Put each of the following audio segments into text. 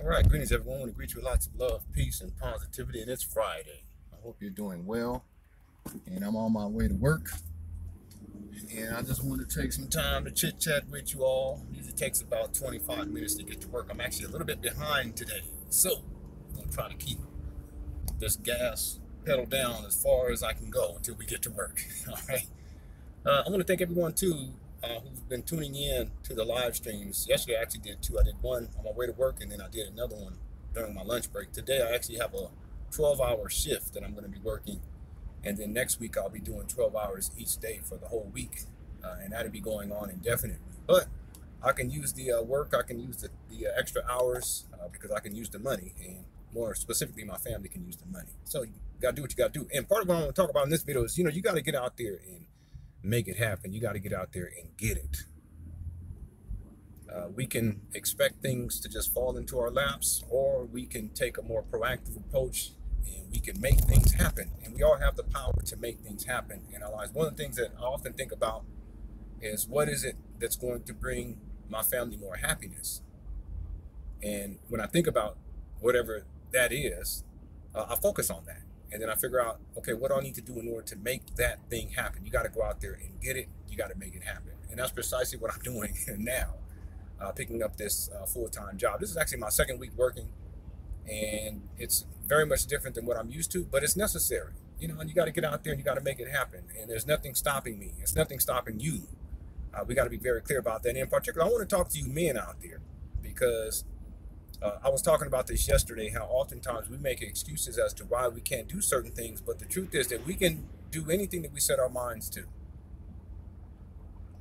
All right, greetings everyone. I want to greet you with lots of love, peace, and positivity, and it's Friday. I hope you're doing well, and I'm on my way to work, and I just want to take some time to chit chat with you all. It usually takes about 25 minutes to get to work. I'm actually a little bit behind today, so I'm going to try to keep this gas pedal down as far as I can go until we get to work. All right. I want to thank everyone too who's been tuning in to the live streams. Yesterday I actually did two. I did one on my way to work, and then I did another one during my lunch break. Today I actually have a 12-hour shift that I'm going to be working, and then next week I'll be doing 12 hours each day for the whole week, and that'll be going on indefinitely. But I can use the work, I can use the extra hours because I can use the money, and more specifically my family can use the money. So you got to do what you got to do. And part of what I want to talk about in this video is, you got to get out there and make it happen. You got to get out there and get it. We can expect things to just fall into our laps, or we can take a more proactive approach and we can make things happen. And we all have the power to make things happen in our lives. One of the things that I often think about is, what is it that's going to bring my family more happiness? And when I think about whatever that is, I focus on that. And then I figure out, okay, what do I need to do in order to make that thing happen? You got to go out there and get it. You got to make it happen. And that's precisely what I'm doing now, picking up this full-time job. This is actually my second week working, and it's very much different than what I'm used to, but it's necessary. And you got to get out there and you got to make it happen. And there's nothing stopping me. It's nothing stopping you. We got to be very clear about that. And in particular, I want to talk to you men out there, because I was talking about this yesterday, how oftentimes we make excuses as to why we can't do certain things, but the truth is that we can do anything that we set our minds to.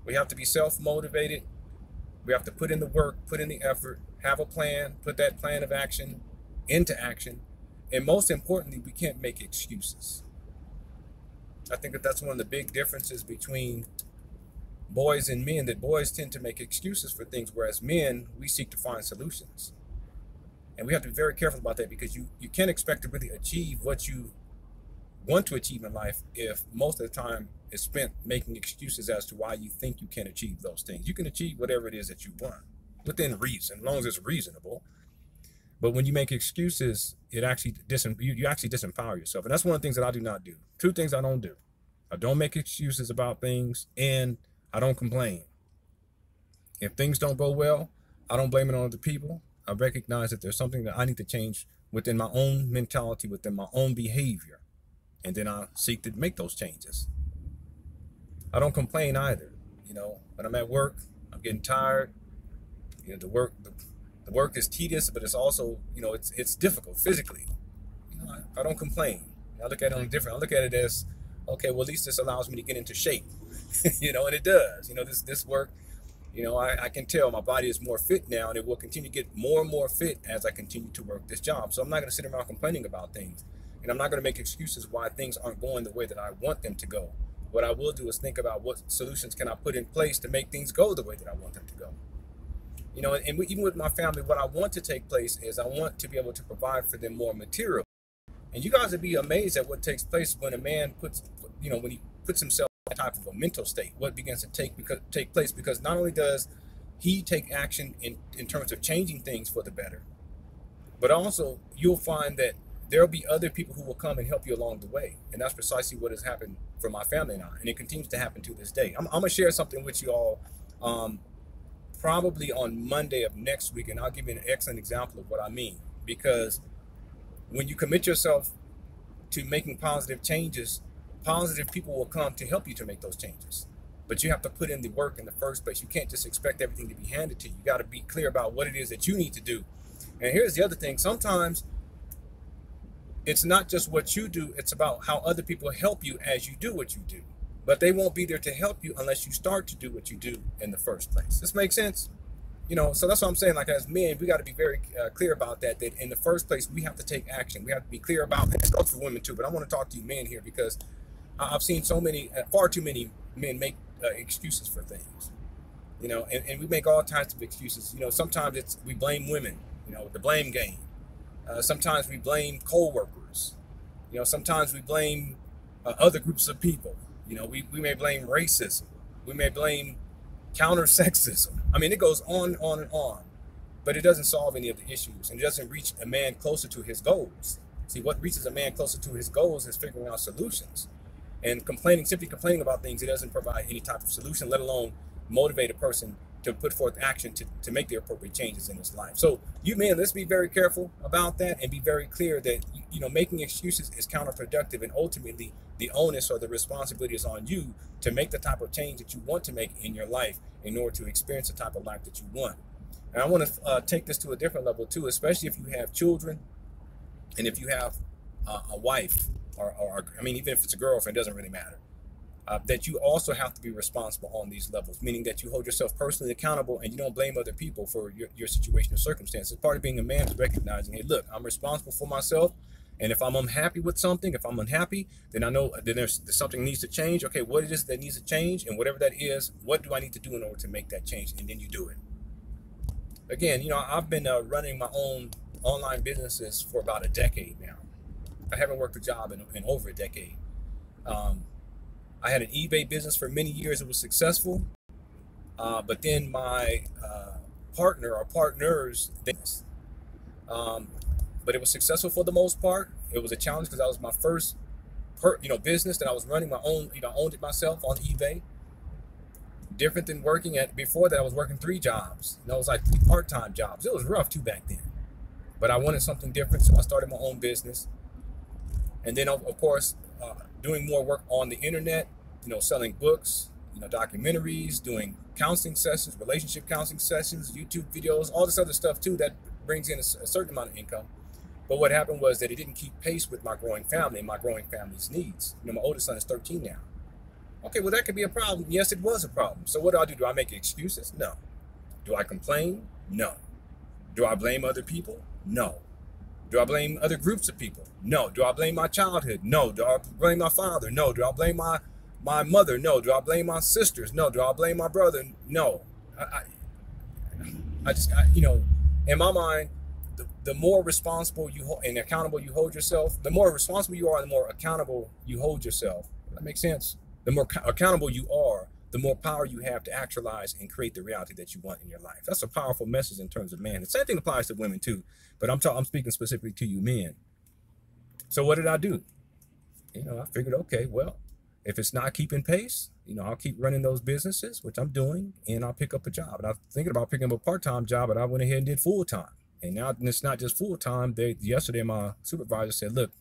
We have to be self-motivated. We have to put in the work, put in the effort, have a plan, put that plan of action into action, and most importantly, we can't make excuses. I think that that's one of the big differences between boys and men, that boys tend to make excuses for things, whereas men, we seek to find solutions. And we have to be very careful about that, because you can't expect to really achieve what you want to achieve in life if most of the time is spent making excuses as to why you think you can achieve those things. You can achieve whatever it is that you want within reason, as long as it's reasonable. But when you make excuses, it actually you actually disempower yourself. And that's one of the things that I do not do. Two things I don't do. I don't make excuses about things, and I don't complain. If things don't go well, I don't blame it on other people. I recognize that there's something that I need to change within my own mentality, within my own behavior, and then I seek to make those changes. I don't complain either. When I'm at work, I'm getting tired. The work is tedious, but it's also, it's difficult physically. I don't complain. I look at it different. I look at it as, okay, well, at least this allows me to get into shape, and it does. This work, I can tell my body is more fit now, and it will continue to get more and more fit as I continue to work this job. So I'm not going to sit around complaining about things, and I'm not going to make excuses why things aren't going the way that I want them to go. What I will do is think about what solutions can I put in place to make things go the way that I want them to go. And even with my family, what I want to take place is I want to be able to provide for them more material. And you guys would be amazed at what takes place when a man when he puts himself in that type of a mental state, what begins to take place, because not only does he take action in terms of changing things for the better, but also you'll find that there'll be other people who will come and help you along the way. And that's precisely what has happened for my family and I, and it continues to happen to this day. I'm going to share something with you all probably on Monday of next week, and I'll give you an excellent example of what I mean. Because when you commit yourself to making positive changes, positive people will come to help you to make those changes. But you have to put in the work in the first place. You can't just expect everything to be handed to you. You got to be clear about what it is that you need to do. And here's the other thing. Sometimes it's not just what you do, it's about how other people help you as you do what you do. But they won't be there to help you unless you start to do what you do in the first place. This makes sense? So that's what I'm saying. Like, as men, we got to be very clear about that in the first place, we have to take action. We have to be clear about, and this goes for women too, but I want to talk to you men here, because I've seen far too many men make excuses for things, and we make all types of excuses. Sometimes we blame women, the blame game. Sometimes we blame co-workers. Sometimes we blame other groups of people. We may blame racism. We may blame counter-sexism. I mean, it goes on and on and on. but it doesn't solve any of the issues, and it doesn't reach a man closer to his goals. See, what reaches a man closer to his goals is figuring out solutions. And complaining, simply complaining about things, it doesn't provide any type of solution, let alone motivate a person to put forth action to make the appropriate changes in his life. So you men, let's be very careful about that and be very clear that, you know, making excuses is counterproductive, and ultimately the onus or the responsibility is on you to make the type of change that you want to make in your life in order to experience the type of life that you want. And I want to take this to a different level too, especially if you have children and if you have a wife or I mean, even if it's a girlfriend, it doesn't really matter. That you also have to be responsible on these levels, meaning that you hold yourself personally accountable and you don't blame other people for your situation or circumstances. Part of being a man is recognizing, hey, look, I'm responsible for myself. And if I'm unhappy with something, if I'm unhappy, then I know that there's something needs to change. Okay, what it is that needs to change, and whatever that is, what do I need to do in order to make that change? And then you do it. Again, you know, I've been running my own online businesses for about a decade now. I haven't worked a job in over a decade. I had an eBay business for many years. It was successful. But then my partner or partners, but it was successful for the most part. It was a challenge because that was my first business that I was running my own, I owned it myself on eBay. Different than working before that, I was working 3 jobs. It was like 3 part-time jobs. It was rough too back then. But I wanted something different, so I started my own business. And then, of course, doing more work on the internet, selling books, documentaries, doing counseling sessions, relationship counseling sessions, YouTube videos, all this other stuff too that brings in a certain amount of income. But what happened was that it didn't keep pace with my growing family and my growing family's needs. My oldest son is 13 now. Okay, well, that could be a problem. Yes, it was a problem. So what do? Do I make excuses? No. Do I complain? No. Do I blame other people? No. Do I blame other groups of people? No. Do I blame my childhood? No. Do I blame my father? No. Do I blame my mother? No. Do I blame my sisters? No. Do I blame my brother? No. I just, in my mind, the more responsible and accountable you hold yourself, the more responsible you are, the more accountable you hold yourself. Does that make sense? The more accountable you are, the more power you have to actualize and create the reality that you want in your life. That's a powerful message in terms of man. The same thing applies to women too, but I'm speaking specifically to you men. So what did I do? I figured, okay, well, if it's not keeping pace, I'll keep running those businesses, which I'm doing, and I'll pick up a job. And I'm thinking about picking up a part-time job, but I went ahead and did full-time. And now it's not just full-time. Yesterday, my supervisor said, look,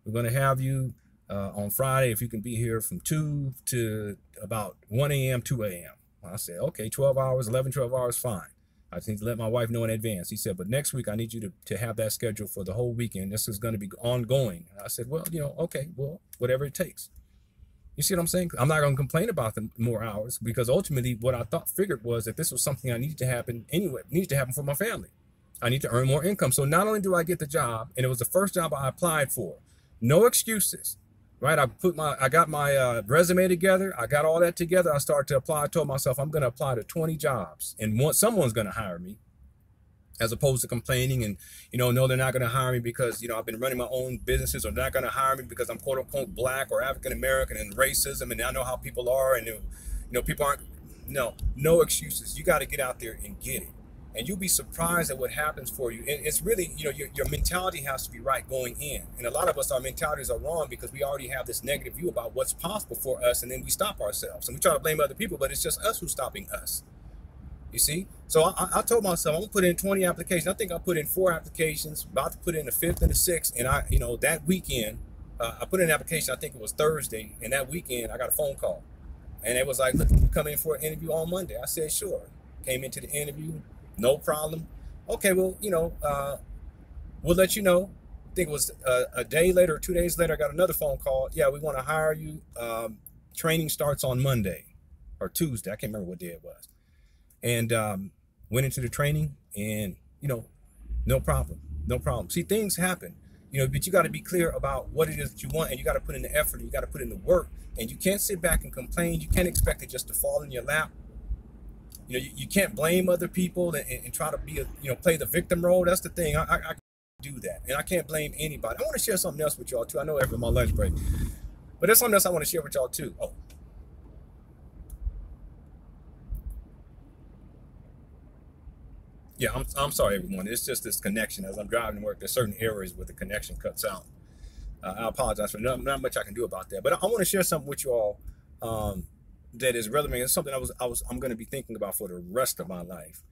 we're going to have you on Friday, if you can be here from 2 to about 1 a.m., 2 a.m. I said, okay, 12 hours, 12 hours, fine. I just need to let my wife know in advance. He said, but next week I need you to have that schedule for the whole weekend. This is going to be ongoing. I said, well, okay, well, whatever it takes. You see what I'm saying? I'm not going to complain about the more hours, because ultimately what I figured was that this was something I needed to happen anyway, needed to happen for my family. I need to earn more income. So not only do I get the job, and it was the first job I applied for, no excuses. Right, I got my resume together. I got all that together. I started to apply. I told myself I'm going to apply to 20 jobs, and someone's going to hire me, as opposed to complaining and no, they're not going to hire me because I've been running my own businesses, or they're not going to hire me because I'm quote unquote black or African American, and racism, and I know how people are, and people aren't. No excuses. You got to get out there and get it. And you'll be surprised at what happens for you. It's really, your mentality has to be right going in. And a lot of us, our mentalities are wrong because we already have this negative view about what's possible for us, and then we stop ourselves. And we try to blame other people, but it's just us who's stopping us. You see? So I told myself, I'm going to put in 20 applications. I think I put in 4 applications, about to put in the 5th and the 6th. And that weekend, I put in an application, I think it was Thursday. And that weekend, I got a phone call. And it was like, look, you come in for an interview on Monday. I said, sure. Came into the interview. No problem. Okay, well, we'll let you know. I think it was a day later or 2 days later, I got another phone call. Yeah, we want to hire you. Training starts on Monday or Tuesday. I can't remember what day it was. And went into the training, and, no problem. No problem. See, things happen, but you got to be clear about what it is that you want, and you got to put in the effort, and you got to put in the work, and you can't sit back and complain. You can't expect it just to fall in your lap. You can't blame other people and try to be play the victim role. That's the thing. I can't do that, and I can't blame anybody. I want to share something else with y'all too. I know after my lunch break, but there's something else I want to share with y'all too. Oh, Yeah, I'm sorry, everyone. It's just this connection. As I'm driving to work, there's certain areas where the connection cuts out. I apologize for not much I can do about that. But I want to share something with you all that is relevant. It's something I'm going to be thinking about for the rest of my life.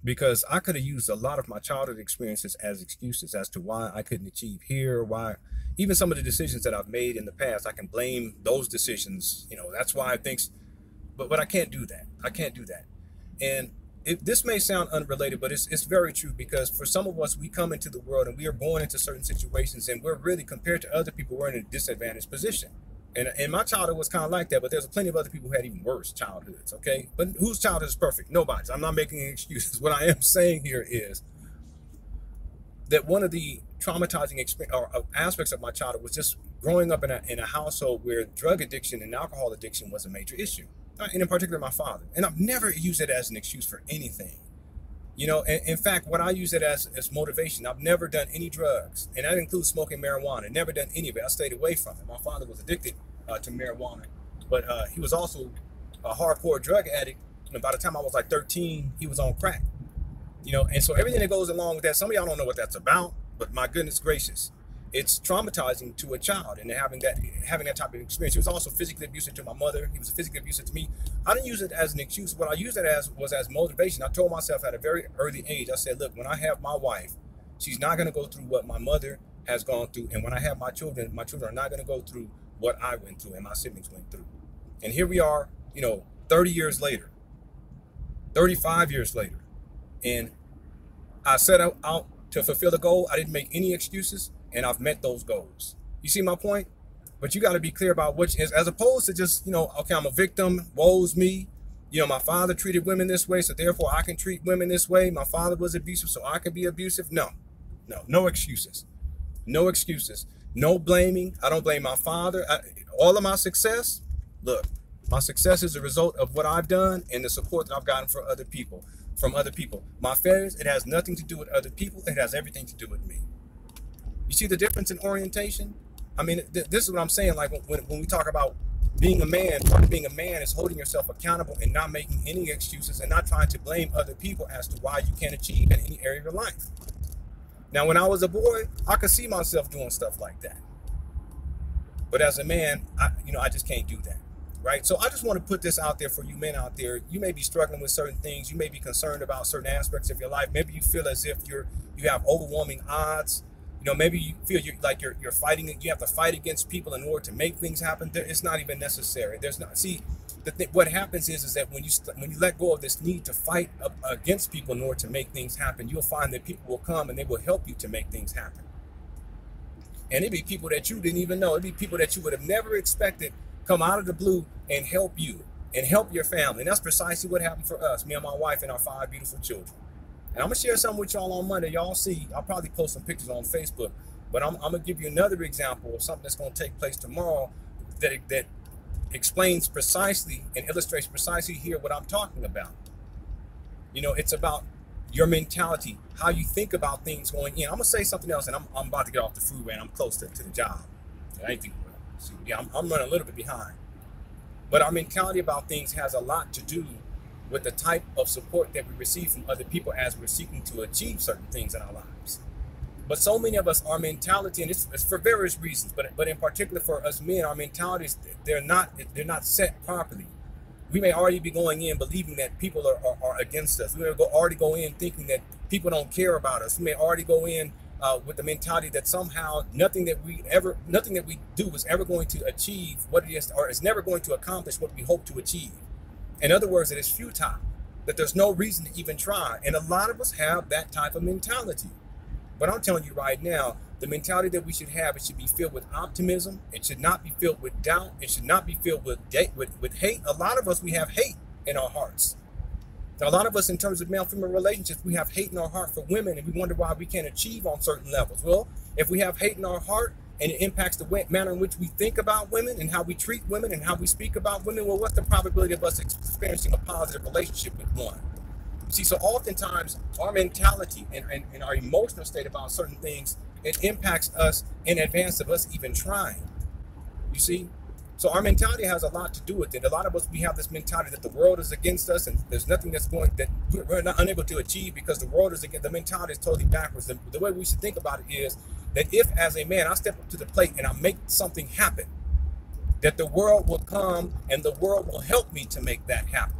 Because I could have used a lot of my childhood experiences as excuses as to why I couldn't achieve here, why even some of the decisions that I've made in the past, I can blame those decisions. That's why I think, but I can't do that. I can't do that. And this may sound unrelated, but it's very true, because for some of us, we come into the world and we are born into certain situations, and we're really, compared to other people, we're in a disadvantaged position. And my childhood was kind of like that, but there's plenty of other people who had even worse childhoods, okay? But whose childhood is perfect? Nobody's. I'm not making any excuses. What I am saying here is that one of the traumatizing aspects of my childhood was just growing up in a household where drug addiction and alcohol addiction was a major issue. And in particular, my father. And I've never used it as an excuse for anything. In fact, what I use it as motivation. I've never done any drugs, and that includes smoking marijuana. Never done any of it. I stayed away from it. My father was addicted to marijuana, but he was also a hardcore drug addict. By the time I was like 13, he was on crack. And so everything that goes along with that, some of y'all don't know what that's about, but my goodness gracious, it's traumatizing to a child, and having that type of experience. He was also physically abusive to my mother. He was physically abusive to me. I didn't use it as an excuse. What I used it as was as motivation. I told myself at a very early age, I said, look, when I have my wife, she's not going to go through what my mother has gone through. And when I have my children are not going to go through what I went through and my siblings went through. And here we are, 30 years later, 35 years later. And I set out to fulfill the goal. I didn't make any excuses, and I've met those goals. You see my point? But you got to be clear about which is, as opposed to just, okay, I'm a victim, woe's me. My father treated women this way, so therefore I can treat women this way. My father was abusive, so I can be abusive. No excuses. No excuses. No blaming. I don't blame my father. All of my success, look, my success is a result of what I've done and the support that I've gotten from other people. My failures, it has nothing to do with other people. It has everything to do with me. You see the difference in orientation? I mean, this is what I'm saying. Like when we talk about being a man, part of being a man is holding yourself accountable and not making any excuses and not trying to blame other people as to why you can't achieve in any area of your life. Now, when I was a boy, I could see myself doing stuff like that. But as a man, I just can't do that. Right? So I just want to put this out there for you men out there. You may be struggling with certain things. You may be concerned about certain aspects of your life. Maybe you feel as if you have overwhelming odds. Maybe you feel you're fighting. You have to fight against people in order to make things happen. It's not even necessary. There's not. See, what happens is that when you let go of this need to fight against people in order to make things happen, you'll find that people will come and they will help you to make things happen. And it'd be people that you didn't even know. It'd be people that you would have never expected come out of the blue and help you and help your family. And that's precisely what happened for us, me and my wife and our 5 beautiful children. And I'm going to share something with y'all on Monday. Y'all see, I'll probably post some pictures on Facebook, but I'm going to give you another example of something that's going to take place tomorrow that explains precisely and illustrates precisely here what I'm talking about. It's about your mentality, how you think about things going in. I'm going to say something else, and I'm about to get off the freeway, and I'm close to the job. And I think, I'm running a little bit behind. But our mentality about things has a lot to do with the type of support that we receive from other people as we're seeking to achieve certain things in our lives. But so many of us, our mentality, and it's for various reasons, but in particular for us men, our mentalities, they're not set properly. We may already be going in believing that people are against us. We may already go in thinking that people don't care about us. We may already go in with the mentality that somehow nothing that we do is ever going to achieve what it is, or is never going to accomplish what we hope to achieve. In other words, it is futile, that there's no reason to even try. And a lot of us have that type of mentality. But I'm telling you right now, the mentality that we should have, it should be filled with optimism. It should not be filled with doubt. It should not be filled with hate. A lot of us, we have hate in our hearts. Now, a lot of us, in terms of male-female relationships, we have hate in our heart for women, and we wonder why we can't achieve on certain levels. Well, if we have hate in our heart and it impacts the manner in which we think about women and how we treat women and how we speak about women, well, what's the probability of us experiencing a positive relationship with one? See, so oftentimes our mentality and our emotional state about certain things, it impacts us in advance of us even trying. You see? So our mentality has a lot to do with it. A lot of us, we have this mentality that the world is against us and there's nothing that we're not unable to achieve because the world is against. The mentality is totally backwards. The way we should think about it is that if, as a man, I step up to the plate and I make something happen, that the world will come and the world will help me to make that happen.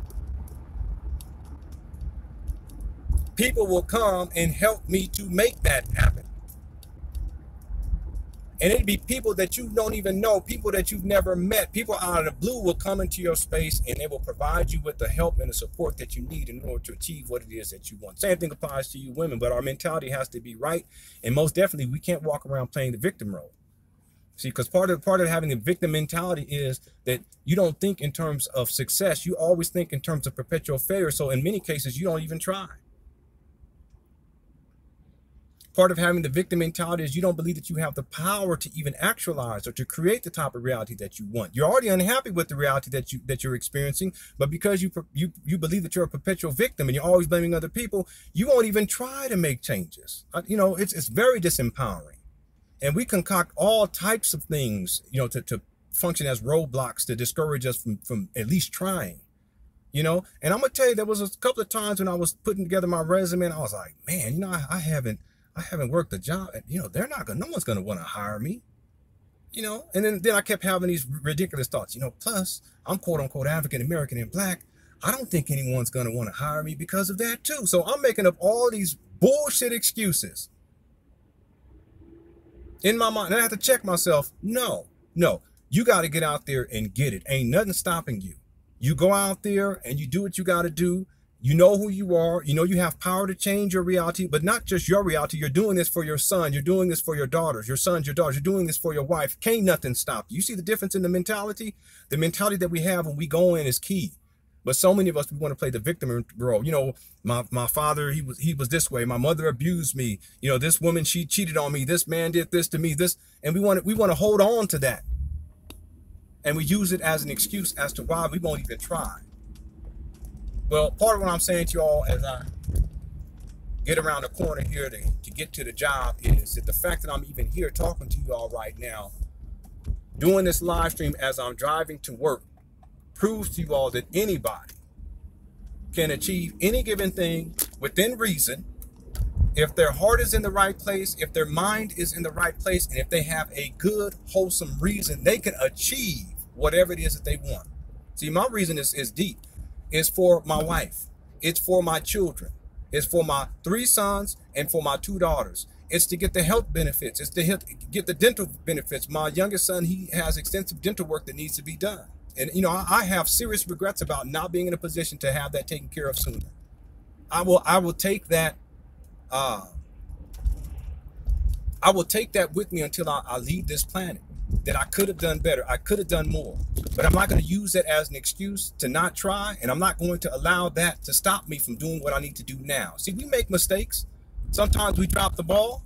People will come and help me to make that happen. And it'd be people that you don't even know, people that you've never met, people out of the blue will come into your space and they will provide you with the help and the support that you need in order to achieve what it is that you want. Same thing applies to you women, but our mentality has to be right. And most definitely, we can't walk around playing the victim role. See, because part of having a victim mentality is that you don't think in terms of success. You always think in terms of perpetual failure. So in many cases, you don't even try. Part of having the victim mentality is you don't believe that you have the power to even actualize or to create the type of reality that you want. You're already unhappy with the reality that you're experiencing, but because you believe that you're a perpetual victim and you're always blaming other people, you won't even try to make changes. It's very disempowering, and we concoct all types of things, to function as roadblocks to discourage us from at least trying. And I'm gonna tell you, there was a couple of times when I was putting together my resume, and I was like, man, I haven't worked a job, and no one's gonna want to hire me, and then I kept having these ridiculous thoughts, plus I'm quote unquote African American and black. I don't think anyone's gonna want to hire me because of that too. So I'm making up all these bullshit excuses in my mind, and I have to check myself. No, you got to get out there and get it. Ain't nothing stopping you. You go out there and you do what you got to do. You know who you are. You have power to change your reality, but not just your reality. You're doing this for your son. You're doing this for your daughters, your sons, your daughters. You're doing this for your wife. Can't nothing stop you. You see the difference in the mentality? The mentality that we have when we go in is key. But so many of us, we want to play the victim role. My father, he was this way. My mother abused me. This woman, she cheated on me. This man did this to me. And we want to hold on to that. And we use it as an excuse as to why we won't even try. Well, part of what I'm saying to y'all as I get around the corner here to get to the job is that the fact that I'm even here talking to you all right now, doing this live stream as I'm driving to work, proves to you all that anybody can achieve any given thing within reason if their heart is in the right place, if their mind is in the right place, and if they have a good, wholesome reason, they can achieve whatever it is that they want. See, my reason is deep. It's for my wife. It's for my children. It's for my 3 sons and for my 2 daughters. It's to get the health benefits. It's to get the dental benefits. My youngest son, he has extensive dental work that needs to be done. And, I have serious regrets about not being in a position to have that taken care of sooner. I will take that. I will take that with me until I leave this planet. That I could have done better. I could have done more. But I'm not going to use that as an excuse to not try. And I'm not going to allow that to stop me from doing what I need to do now. See, we make mistakes. Sometimes we drop the ball.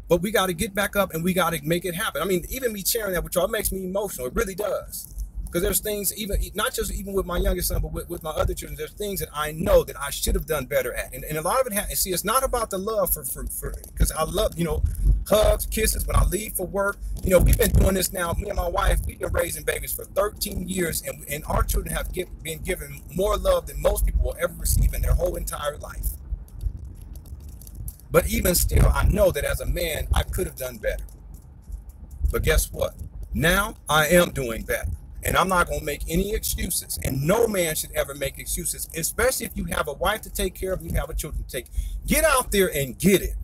But we got to get back up and we got to make it happen. I mean, even me sharing that with y'all makes me emotional. It really does. Because there's things, not just with my youngest son, but with my other children, there's things that I know that I should have done better at. And a lot of it, see, it's not about the love for because I love, hugs, kisses when I leave for work. We've been doing this now. Me and my wife, we've been raising babies for 13 years, and our children have been given more love than most people will ever receive in their whole entire life. But even still, I know that as a man, I could have done better. But guess what? Now I am doing better. And I'm not going to make any excuses. And no man should ever make excuses, especially if you have a wife to take care of and you have a children to take. Get out there and get it.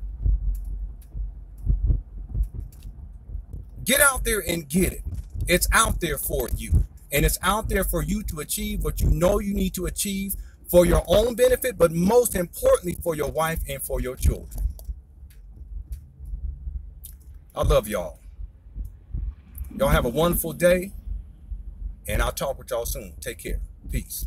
Get out there and get it. It's out there for you. And it's out there for you to achieve what you know you need to achieve for your own benefit, but most importantly for your wife and for your children. I love y'all. Y'all have a wonderful day. And I'll talk with y'all soon. Take care. Peace.